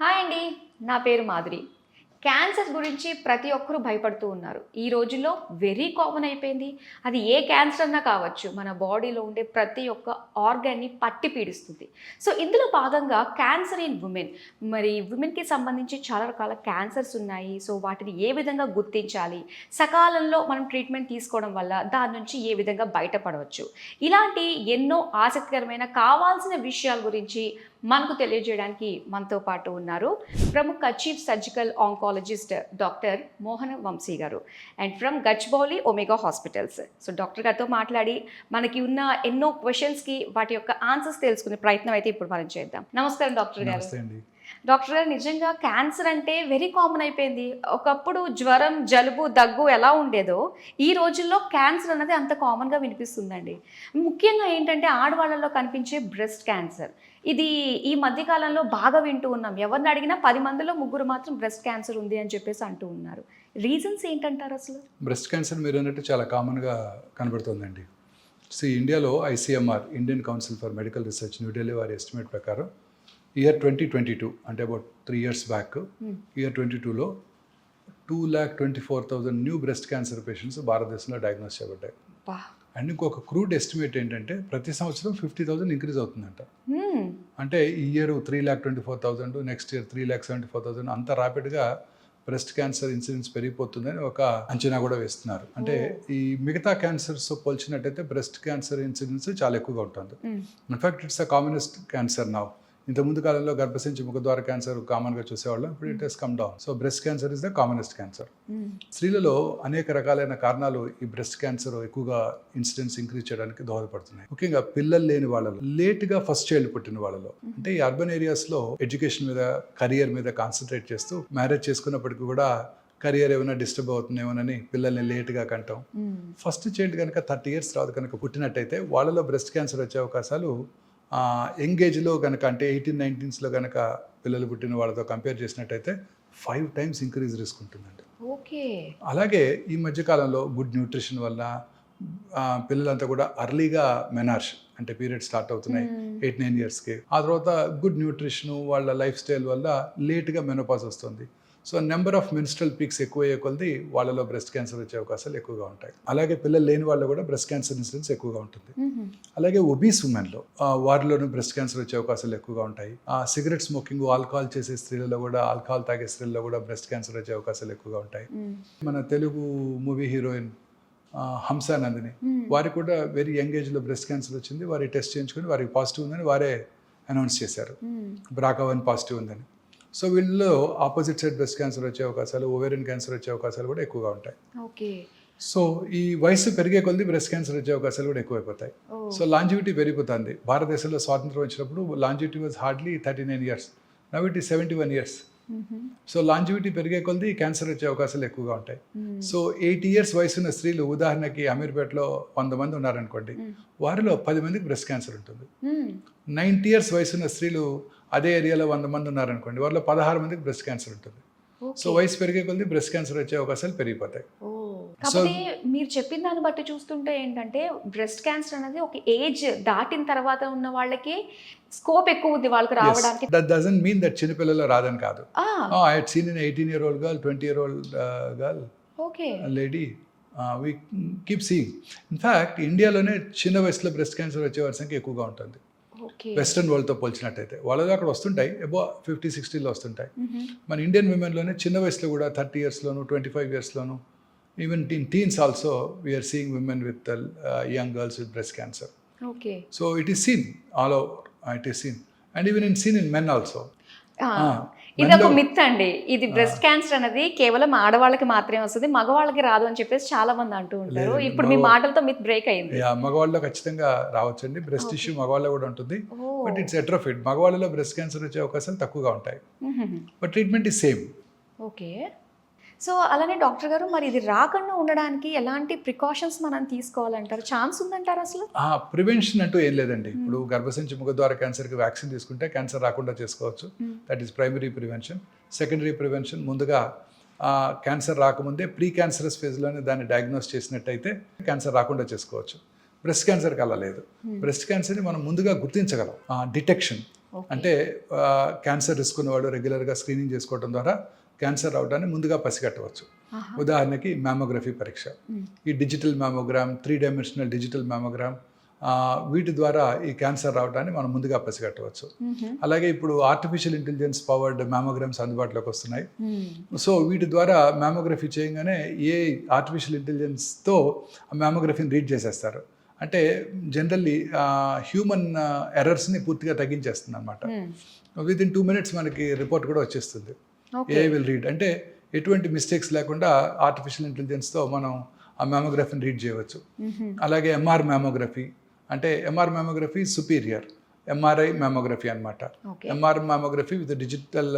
Hi అండి, నా పేరు మాధురి. క్యాన్సర్ గురించి ప్రతి ఒక్కరూ భయపడుతూ ఉన్నారు. ఈ రోజుల్లో వెరీ కామన్ అయిపోయింది. అది ఏ క్యాన్సర్ అన్నా కావచ్చు, మన బాడీలో ఉండే ప్రతి ఒక్క ఆర్గాన్ని పట్టి పీడిస్తుంది. సో ఇందులో భాగంగా క్యాన్సర్ ఇన్ ఉమెన్, మరి ఉమెన్కి సంబంధించి చాలా రకాల క్యాన్సర్స్ ఉన్నాయి. సో వాటిని ఏ విధంగా గుర్తించాలి, సకాలంలో మనం ట్రీట్మెంట్ తీసుకోవడం వల్ల దాని నుంచి ఏ విధంగా బయటపడవచ్చు, ఇలాంటి ఎన్నో ఆసక్తికరమైన కావాల్సిన విషయాల గురించి మనకు తెలియజేయడానికి మనతో పాటు ఉన్నారు ప్రముఖ చీఫ్ సర్జికల్ ఆంకాలజిస్ట్ డాక్టర్ మోహన వంశీ గారు and from Gachibowli omega hospitals. So doctor గారితో మాట్లాడి మనకి ఉన్న ఎన్నో క్వశ్చన్స్కి వాటి యొక్క ఆన్సర్స్ తెలుసుకునే ప్రయత్నం అయితే ఇప్పుడు మనం చేద్దాం. నమస్కారం డాక్టర్ గారు. డాక్టర్ గారు, నిజంగా క్యాన్సర్ అంటే వెరీ కామన్ అయిపోయింది. ఒకప్పుడు జ్వరం, జలుబు, దగ్గు ఎలా ఉండేదో ఈ రోజుల్లో క్యాన్సర్ అన్నది అంత కామన్గా వినిపిస్తుందండి. ముఖ్యంగా ఏంటంటే ఆడవాళ్ళలో కనిపించే బ్రెస్ట్ క్యాన్సర్, ఇది ఈ మధ్యకాలంలో బాగా వింటూ ఉన్నాం. ఎవరిని అడిగినా 10 మందిలో 3 మాత్రం బ్రెస్ట్ క్యాన్సర్ ఉంది అని చెప్పేసి అంటూ ఉన్నారు. రీజన్స్ ఏంటంటారు అసలు? బ్రెస్ట్ క్యాన్సర్ మీరు అన్నట్టు చాలా కామన్గా కనబడుతుందండి. ఇండియాలో ICMR, Indian council for medical research, New Delhi వారి ఎస్టిమేట్ ప్రకారం ఇయర్ 2022 అంటే అబౌట్ 3 years బ్యాక్, ఇయర్ 22లో 2,24,000 న్యూ బ్రెస్ట్ క్యాన్సర్ పేషెంట్స్ భారతదేశంలో డయాగ్నోస్ చేయబడ్డాయి. అండ్ ఇంకొక క్రూడ్ ఎస్టిమేట్ ఏంటంటే ప్రతి సంవత్సరం 50,000 ఇంక్రీజ్ అవుతుందంట. అంటే ఈ ఇయర్ 3,24,000, నెక్స్ట్ ఇయర్ 3,74,000, అంత ర్యాపిడ్గా బ్రెస్ట్ క్యాన్సర్ ఇన్సిడెన్స్ పెరిగిపోతుందని ఒక అంచనా కూడా వేస్తున్నారు. అంటే ఈ మిగతా క్యాన్సర్స్ పోల్చినట్టయితే బ్రెస్ట్ క్యాన్సర్ ఇన్సిడెన్స్ చాలా ఎక్కువగా ఉంటుంది. In fact it's a commonest cancer now. ఇంత ముందు కాలంలో గర్భసంచి ముఖద్వార క్యాన్సర్ కామన్గా చూసేవాళ్ళం, ఇప్పుడు it has come down. So breast cancer is the commonest cancer. స్త్రీలలో అనేక రకాలైన కారణాలు ఈ బ్రెస్ట్ క్యాన్సర్ ఎక్కువగా ఇన్సిడెన్స్ ఇంక్రీజ్ చేయడానికి దోహదపడుతున్నాయి. ముఖ్యంగా పిల్లలు లేని వాళ్ళలో, లేట్గా ఫస్ట్ చైల్డ్ పుట్టిన వాళ్ళలో, అంటే ఈ అర్బన్ ఏరియాస్లో ఎడ్యుకేషన్ మీద, కెరియర్ మీద కాన్సన్ట్రేట్ చేస్తూ మ్యారేజ్ చేసుకున్నప్పటికీ కూడా కెరియర్ ఏమైనా డిస్టర్బ్ అవుతుందేమోనని పిల్లల్ని లేట్గా కంటాం. ఫస్ట్ చైల్డ్ కనుక 30 years తర్వాత కనుక పుట్టినట్టయితే వాళ్ళలో బ్రెస్ట్ క్యాన్సర్ వచ్చే అవకాశాలు యంగ్ ఏజ్లో కనుక, అంటే 18-19sలో కనుక పిల్లలు పుట్టిన వాళ్ళతో కంపేర్ చేసినట్టయితే 5 times ఇంక్రీజ్ రిస్క్ ఉంటుందండి. ఓకే. అలాగే ఈ మధ్యకాలంలో గుడ్ న్యూట్రిషన్ వల్ల పిల్లలంతా కూడా అర్లీగా మెనార్ష్, అంటే పీరియడ్ స్టార్ట్ అవుతున్నాయి 8-9 yearsకి. ఆ తర్వాత గుడ్ న్యూట్రిషన్, వాళ్ళ లైఫ్ స్టైల్ వల్ల లేట్గా మెనోపాజ్ వస్తుంది. So number of menstrual peaks ఎక్కువ అయ్యే కొలది వాళ్ళలో బ్రెస్ట్ క్యాన్సర్ వచ్చే అవకాశాలు ఎక్కువగా ఉంటాయి. అలాగే పిల్లలు లేని వాళ్ళు కూడా బ్రెస్ట్ క్యాన్సర్ ఇన్సిడెన్స్ ఎక్కువగా ఉంటుంది. అలాగే ఒబీస్ ఉమెన్లో వారిలోనూ బ్రెస్ట్ క్యాన్సర్ వచ్చే అవకాశాలు ఎక్కువగా ఉంటాయి. సిగరెట్ స్మోకింగ్, ఆల్కహాల్ చేసే స్త్రీలలో కూడా, ఆల్కహాల్ తాగే స్త్రీలలో కూడా బ్రెస్ట్ క్యాన్సర్ వచ్చే అవకాశాలు ఎక్కువగా ఉంటాయి. మన తెలుగు మూవీ హీరోయిన్ హంసా నందిని, వారికి కూడా వెరీ యంగ్ ఏజ్లో బ్రెస్ట్ క్యాన్సర్ వచ్చింది. వారి టెస్ట్ చేయించుకుని వారికి పాజిటివ్ ఉందని వారే అనౌన్స్ చేశారు, BRCA1 పాజిటివ్ ఉందని. సో వీళ్ళలో ఆపోజిట్ సైడ్ బ్రెస్ట్ క్యాన్సర్ వచ్చే అవకాశాలు, ఓవేరియన్ క్యాన్సర్ వచ్చే అవకాశాలు కూడా ఎక్కువగా ఉంటాయి. ఓకే. సో ఈ వయసు పెరిగే కొద్ది బ్రెస్ట్ క్యాన్సర్ వచ్చే అవకాశాలు కూడా ఎక్కువైపోతాయి. సో లాంజివిటీ పెరిగిపోతుంది. భారతదేశంలో స్వాతంత్రం వచ్చినప్పుడు longevity was hardly 39 years. Now it is 71 years. So longevity పెరిగే కొద్ది క్యాన్సర్ వచ్చే అవకాశాలు ఎక్కువగా ఉంటాయి. సో 80 years వయసున్న స్త్రీలు, ఉదాహరణకి అమీర్పేటలో 100 మంది ఉన్నారనుకోండి, వారిలో 10 మందికి బ్రెస్ట్ క్యాన్సర్ ఉంటుంది. 90 years వయసున్న స్త్రీలు అదే ఏరియాలో 100 మంది ఉన్నారనుకోండి, వారిలో 16 మందికి బ్రెస్ట్ క్యాన్సర్ ఉంటుంది. సో వయసు పెరిగే కొద్ది బ్రెస్ట్ క్యాన్సర్ వచ్చే అవకాశాలు పెరిగిపోతాయి. కాకపోతే మీరు చెప్పిన దాన్ని బట్టి చూస్తుంటే ఏంటంటే బ్రెస్ట్ క్యాన్సర్ అనేది ఒక ఏజ్ దాటిన తర్వాత ఉన్న వాళ్ళకి స్కోప్ ఎక్కువ ఉంది వాళ్ళకి రావడానికి. దట్ డజంట్ మీన్ దట్ చిన్నపిల్లలు రాదని కాదు. I had seen an 18-year-old girl, 20-year-old girl, lady. We keep seeing. In fact, ఇండియాలోనే చిన్న వయసులో బ్రెస్ట్ క్యాన్సర్ వచ్చే వారి సంఖ్య ఎక్కువగా ఉంటుంది. వెస్టర్న్ వరల్డ్తో పోల్చినట్టయితే వాళ్ళలో అక్కడ వస్తుంటాయి, అబౌ 50-60లో వస్తుంటాయి. మన ఇండియన్ విమెన్లోనే చిన్న వయసులో కూడా 30 yearsలోను, 25 yearsలోను, even in teens also we are seeing women with young girls with breast cancer. So it is seen all over, it is seen and even in seen in men also. ఇది ఒక myth అండి. ఇది breast cancer అనేది కేవలం ఆడవాళ్ళకి మాత్రమే వస్తుంది, మగవాళ్ళకి రాదు అని చెప్పేసి చాలా మంది అంటూ ఉంటారు. ఇప్పుడు మీ మాటలతో మిత్ బ్రేక్ అయింది. మగవాళ్ళలో ఖచ్చితంగా రావచ్చండి. బ్రెస్ట్ ఇష్యూ మగవాళ్ళలో కూడా ఉంటుంది, బట్ ఇట్స్ ఎట్రోఫిడ్. మగవాళ్ళలో బ్రెస్ట్ క్యాన్సర్ వచ్చే అవకాశాలు తక్కువగా ఉంటాయి, but treatment is same. Okay. So అలానే డాక్టర్ గారు, మరి ఇది రాకుండా ఉండడానికి ఎలాంటి ప్రికాషన్స్ మనం తీసుకోవాలంటారు? ఛాన్స్ ఉందంటారు అసలు? ప్రివెన్షన్ అంటూ ఏం లేదండి. ఇప్పుడు గర్భసంచి ముఖద్వార క్యాన్సర్కి వ్యాక్సిన్ తీసుకుంటే క్యాన్సర్ రాకుండా చేసుకోవచ్చు. That is primary prevention. Secondary prevention, ముందుగా క్యాన్సర్ రాకముందే ప్రీ క్యాన్సరస్ ఫేజ్లోనే దాన్ని డయాగ్నోస్ చేసినట్టయితే క్యాన్సర్ రాకుండా చేసుకోవచ్చు. బ్రెస్ట్ క్యాన్సర్కి అలా లేదు. బ్రెస్ట్ క్యాన్సర్ని మనం ముందుగా గుర్తించగలం. డిటెక్షన్, అంటే క్యాన్సర్ రిస్క్ ఉన్నవాళ్ళు రెగ్యులర్గా స్క్రీనింగ్ చేసుకోవడం ద్వారా క్యాన్సర్ రావడాన్ని ముందుగా పసిగట్టవచ్చు. ఉదాహరణకి మ్యామోగ్రఫీ పరీక్ష, ఈ digital mammogram, 3 dimensional digital mammogram, వీటి ద్వారా ఈ క్యాన్సర్ రావడాన్ని మనం ముందుగా పసిగట్టవచ్చు. అలాగే ఇప్పుడు ఆర్టిఫిషియల్ ఇంటెలిజెన్స్ పవర్డ్ మ్యామోగ్రామ్స్ అందుబాటులోకి వస్తున్నాయి. సో వీటి ద్వారా మ్యామోగ్రఫీ చేయగానే ఏ ఆర్టిఫిషియల్ ఇంటెలిజెన్స్తో ఆ మ్యామోగ్రఫీని రీడ్ చేసేస్తారు. అంటే జనరల్లీ హ్యూమన్ ఎర్రర్స్ని పూర్తిగా తగ్గించేస్తుంది అనమాట. విత్ ఇన్ 2 minutes మనకి రిపోర్ట్ కూడా వచ్చేస్తుంది. ఏ విల్ రీడ్ అంటే ఎటువంటి మిస్టేక్స్ లేకుండా ఆర్టిఫిషియల్ ఇంటెలిజెన్స్తో మనం ఆ మ్యామోగ్రఫీని రీడ్ చేయవచ్చు. అలాగే ఎంఆర్ మ్యామోగ్రఫీ అంటే MR mammography superior MRI mammography అనమాట. MR mammography with digital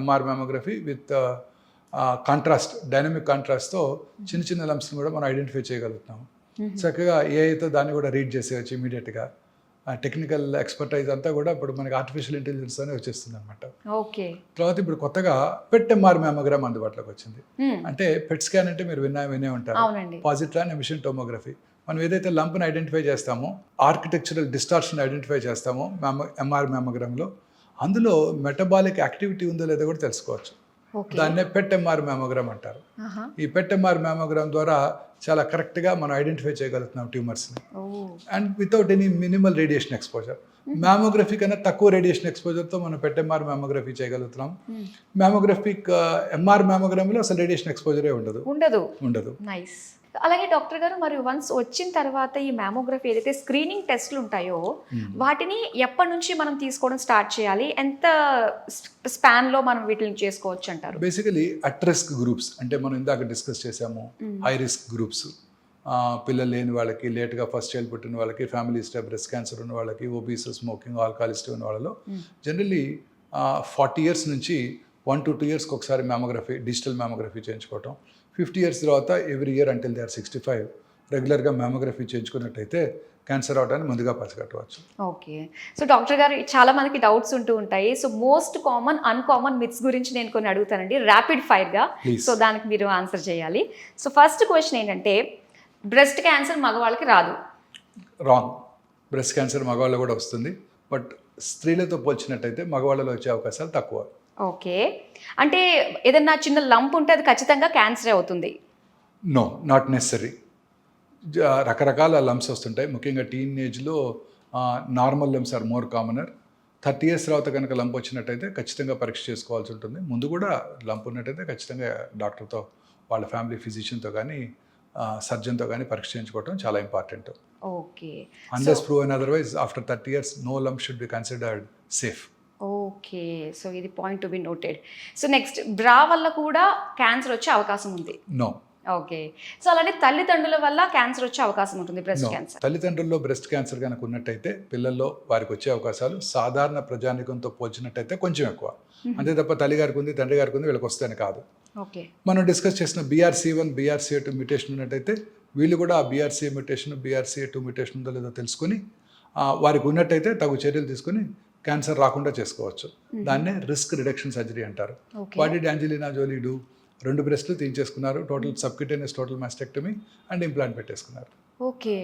MR mammography with contrast, dynamic కాంట్రాస్ట్తో చిన్న చిన్న లంప్స్ని కూడా మనం ఐడెంటిఫై చేయగలుగుతాం. చక్కగా ఏఐతో దాన్ని కూడా రీడ్ చేసేయచ్చు ఇమీడియట్గా. టెక్నికల్ ఎక్స్పర్టైజ్ అంతా కూడా ఇప్పుడు మనకి ఆర్టిఫిషియల్ ఇంటెలిజెన్స్ అనే వచ్చేస్తుంది అనమాట. ఓకే. తర్వాత ఇప్పుడు కొత్తగా పెట్ ఎంఆర్ మ్యామోగ్రామ్ అందుబాటులోకి వచ్చింది. అంటే పెట్ స్కాన్ అంటే మీరు వినే ఉంటారు, పాజిట్రాన్ ఎమిషన్ టోమోగ్రఫీ. మనం ఏదైతే లంప్ని ఐడెంటిఫై చేస్తామో, ఆర్కిటెక్చరల్ డిస్టార్షన్ ఐడెంటిఫై చేస్తామో ఎంఆర్ మ్యామోగ్రామ్లో, అందులో మెటబాలిక్ యాక్టివిటీ ఉందో లేదో కూడా తెలుసుకోవచ్చు. దాన్నే పెట్ ఎంఆర్ మ్యామోగ్రామ్ అంటారు. ఈ పెట్ ఎంఆర్ మ్యామోగ్రామ్ ద్వారా చాలా కరెక్ట్గా మనం ఐడెంటిఫై చేయగలుగుతున్నాం ట్యూమర్స్ని, and without any minimal radiation exposure. Mammography కన్నా తక్కువ రేడియేషన్ ఎక్స్పోజర్తో మనం పెట్ ఎంఆర్ మ్యామోగ్రఫీ చేయగలుగుతున్నాం. మ్యామోగ్రఫీక్ ఎంఆర్ మ్యామోగ్రామ్లో అసలు రేడియేషన్ ఎక్స్పోజరే ఉండదు. నైస్. అలాగే డాక్టర్ గారు, మరి వన్స్ వచ్చిన తర్వాత ఈ మ్యామోగ్రఫీ ఏదైతే స్క్రీనింగ్ టెస్ట్లు ఉంటాయో వాటిని ఎప్పటి నుంచి మనం తీసుకోవడం స్టార్ట్ చేయాలి? ఎంత స్పాన్లో మనం వీటిని చేసుకోవచ్చు అంటారు? బేసికలీ అట్ రిస్క్ గ్రూప్స్ అంటే మనం ఇందాక డిస్కస్ చేసాము, హై రిస్క్ గ్రూప్స్, పిల్లలు లేని వాళ్ళకి, లేట్గా ఫస్ట్ చైల్డ్ పుట్టిన వాళ్ళకి, ఫ్యామిలీ హిస్టరీ బ్రెస్ట్ క్యాన్సర్ ఉన్న వాళ్ళకి, ఒబీస్, స్మోకింగ్, ఆల్కహాలిస్ట్ ఉన్న వాళ్ళలో జనరల్లీ 40 years నుంచి 1 to 2 years ఒకసారి మ్యామోగ్రఫీ, డిజిటల్ మ్యామోగ్రఫీ చేయించుకోవటం. 50 years తర్వాత every year until they are 65 రెగ్యులర్గా మ్యామోగ్రఫీ చేయించుకున్నట్టయితే క్యాన్సర్ అవడానికి ముందుగా పసిగట్టవచ్చు. ఓకే. సో డాక్టర్ గారు, చాలా మనకి డౌట్స్ ఉంటూ ఉంటాయి. So most common, uncommon myths గురించి నేను కొన్ని అడుగుతానండి ర్యాపిడ్ ఫైర్గా. సో దానికి మీరు ఆన్సర్ చేయాలి. సో ఫస్ట్ క్వశ్చన్ ఏంటంటే, బ్రెస్ట్ క్యాన్సర్ మగవాళ్ళకి రాదు. రాంగ్. బ్రెస్ట్ క్యాన్సర్ మగవాళ్ళు కూడా వస్తుంది, బట్ స్త్రీలతో పోల్చినట్టయితే మగవాళ్ళలో వచ్చే అవకాశాలు తక్కువ. ఓకే. అంటే ఏదన్నా చిన్న లంప్ ఉంటే అది ఖచ్చితంగా క్యాన్సర్ అవుతుంది? No, not necessary. రకరకాల లంప్స్ వస్తుంటాయి. ముఖ్యంగా టీనేజ్లో normal lumps are more commoner. 30 years తర్వాత కనుక లంప్ వచ్చినట్టయితే ఖచ్చితంగా పరీక్ష చేసుకోవాల్సి ఉంటుంది. ముందు కూడా లంప్ ఉన్నట్టయితే ఖచ్చితంగా డాక్టర్తో, వాళ్ళ ఫ్యామిలీ ఫిజిషియన్తో కానీ సర్జన్తో కానీ పరీక్ష చేయించుకోవడం చాలా important. Okay. Unless proven otherwise after 30 years no lump should be considered safe. Okay. So ఇది point to be noted. So next, bra వల్ల కూడా క్యాన్సర్ వచ్చే అవకాశం ఉంది? నో. ఓకే. సో అలానే తల్లిదండ్రుల వల్ల క్యాన్సర్ వచ్చే అవకాశం ఉంటుంది బ్రెస్ట్ క్యాన్సర్? తల్లిదండ్రుల్లో బ్రెస్ట్ క్యాన్సర్ కనుక ఉన్నట్టయితే పిల్లల్లో వారికి వచ్చే అవకాశాలు సాధారణ ప్రజానికంతో పోల్చినట్టయితే కొంచెం ఎక్కువ. అంతే తప్ప తల్లి గారికి ఉంది, తండ్రి గారికి ఉంది, వీళ్ళకి వస్తేనే కాదు. ఓకే. మనం డిస్కస్ చేసిన BRCA1, BRCA2 మ్యూటేషన్ ఉన్నట్టయితే వీళ్ళు కూడా ఆ BRCA మ్యూటేషన్, BRCA2 మ్యూటేషన్ ఉందో లేదో తెలుసుకొని వారికి ఉన్నట్టయితే తగు చర్యలు తీసుకుని క్యాన్సర్ రాకుండా చేసుకోవచ్చు. దాన్నే రిస్క్ రిడక్షన్ సర్జరీ అంటారు. What did Angelina Jolie do? 2 బ్రెస్ట్లు తీయించేసుకున్నారు, total subcutaneous total mastectomy and implant పెట్టేసుకున్నారు. ఓకే.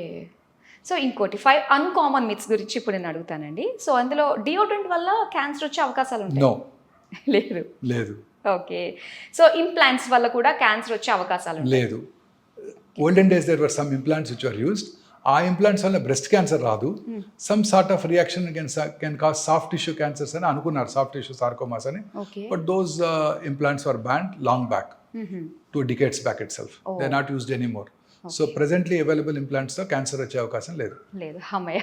సో ఇంకోటి 5 అన్కామన్ మిత్స్ గురించి ఇప్పుడు నేను అడుగుతానండి. సో అందులో డియోడ్రెంట్ వల్ల క్యాన్సర్ వచ్చే అవకాశాలు ఉంటాయి? నో. లేదు. ఓకే. సో ఇంప్లాంట్స్ వల్ల కూడా క్యాన్సర్ వచ్చే అవకాశాలు లేదు. Olden days there were some implants which are used. ఆ ఇంప్లాంట్స్ వల్ల బ్రెస్ట్ క్యాన్సర్ రాదు. Some sort of reaction can cause soft tissue cancers అని అనుకున్నారు, సాఫ్ట్ టిష్యూ సార్కోమాస్ అని. But those implants are banned long back, 2 decades back itself. They are not used anymore. So presently available ఇంప్లాంట్స్తో క్యాన్సర్ వచ్చే అవకాశం లేదు. అమ్మయ్య.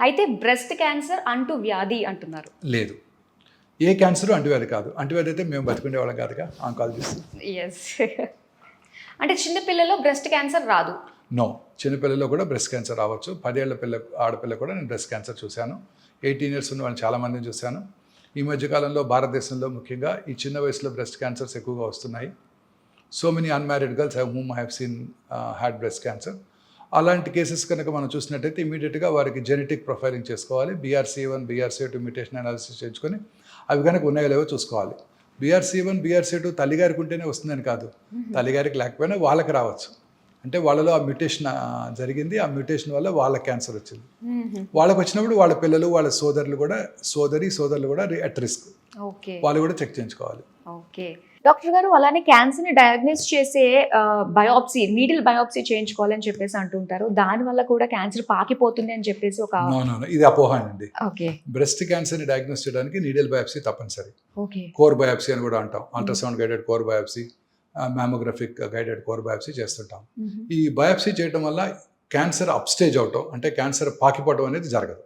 అయితే బ్రెస్ట్ క్యాన్సర్ అంటూ వ్యాధి అంటున్నారు? లేదు. ఏ క్యాన్సర్ అంటువ్యాధి కాదు. అంటువ్యాధి అయితే మేము బతికుండే వాళ్ళం కాదుగా, ఆంకాలజిస్ట్. ఎస్. అంటే చిన్నపిల్లలో బ్రెస్ట్ క్యాన్సర్ రాదు? నో. చిన్నపిల్లల్లో కూడా బ్రెస్ట్ క్యాన్సర్ రావచ్చు. 10 ఏళ్ల ఆడపిల్ల కూడా నేను బ్రెస్ట్ క్యాన్సర్ చూశాను. 18 years ఉన్న వాళ్ళని చాలామందిని చూశాను. ఈ మధ్యకాలంలో భారతదేశంలో ముఖ్యంగా ఈ చిన్న వయసులో బ్రెస్ట్ క్యాన్సర్స్ ఎక్కువగా వస్తున్నాయి. So many unmarried girls whom I have seen had breast cancer. అలాంటి కేసెస్ కనుక మనం చూసినట్టయితే ఇమీడియట్గా వారికి జెనెటిక్ ప్రొఫైలింగ్ చేసుకోవాలి. BRCA1, BRCA2 మ్యూటేషన్ అనాలిసిస్ చేయించుకొని అవి కనుక ఉన్నాయో లేవో చూసుకోవాలి. BRCA1, BRCA2 తల్లిగారికి ఉంటేనే వస్తుందని కాదు, తల్లిగారికి లేకపోయినా వాళ్ళకి రావచ్చు. అంటే వాళ్ళలో ఆ మ్యూటేషన్ జరిగింది, ఆ మ్యూటేషన్ వల్ల వాళ్ళ క్యాన్సర్ వచ్చింది. వాళ్ళకి వచ్చినప్పుడు వాళ్ళ పిల్లలు, వాళ్ళ సోదరులు కూడా అట్ రిస్క్, ఓకే వాళ్ళు కూడా చెక్ చేయించుకోవాలి. ఓకే డాక్టర్ గారు, అలానే క్యాన్సర్ని డయాగ్నోస్ చేసే బయాప్సీ, నీడిల్ బయాప్సీ చేయించుకోవాలని చెప్పేసి అంటుంటారు. దానివల్ల కూడా క్యాన్సర్ పాకిపోతుంది అని చెప్పేసి ఒక నో, ఇది అపోహ అండి. ఓకే బ్రెస్ట్ క్యాన్సర్ని డయాగ్నోస్ చేయడానికి నీడిల్ బయాప్సీ తప్పనిసరి. ఓకే కోర్ బయాప్సీ అని కూడా అంటాం, ultrasound guided core biopsy, mammographic guided core biopsy చేస్తుంటాం. ఈ బయాప్సీ చేయడం వల్ల క్యాన్సర్ అప్స్టేజ్ అవటం, అంటే క్యాన్సర్ పాకిపోవడం అనేది జరగదు.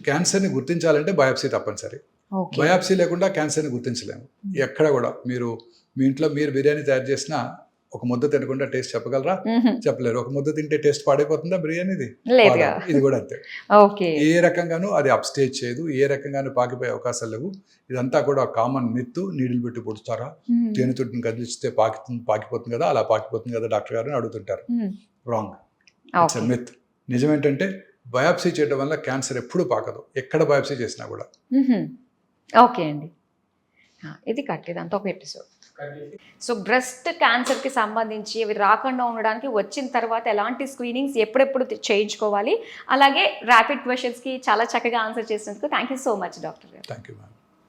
క్యాన్సర్ని గుర్తించాలంటే బయాప్సీ తప్పనిసరి. ఓకే బయాప్సీ లేకుండా క్యాన్సర్ని గుర్తించలేము. ఎక్కడ కూడా మీరు మీ ఇంట్లో మీరు బిర్యానీ తయారు చేసినా ఒక ముద్ద తినకుండా టేస్ట్ చెప్పగలరా? చెప్పలేరు. ఒక ముద్ద తింటే టేస్ట్ పాడైపోతుందా బిర్యానీది? లేదుగా. ఇది కూడా అంతే. ఓకే ఏ రకంగానూ అది అప్స్టేజ్ చేయదు, ఏ రకంగానూ పాకిపోయే అవకాశాలు లేవు. ఇదంతా కూడా కామన్ మిత్. నీడిల్ పెట్టి పుడుతారా, తేనెతుట్టిని కదిలిస్తే పాకిపోతుంది కదా, అలా పాకిపోతుంది కదా డాక్టర్ గారు అని అడుగుతుంటారు. Wrong, it's myth. నిజం ఏంటంటే బయాప్సీ చేయడం వల్ల క్యాన్సర్ ఎప్పుడూ పాకదు, ఎక్కడ బయాప్సీ చేసినా కూడా. ఓకే అండి, ఇది కట్, ఇదంతా ఒక ఎపిసోడ్. సో బ్రెస్ట్ క్యాన్సర్కి సంబంధించి అవి రాకుండా ఉండడానికి వచ్చిన తర్వాత ఎలాంటి స్క్రీనింగ్స్ ఎప్పుడెప్పుడు చేయించుకోవాలి, అలాగే ర్యాపిడ్ క్వశ్చన్స్కి చాలా చక్కగా ఆన్సర్ చేసినందుకు thank you so much doctor garu. Thank you ma'am.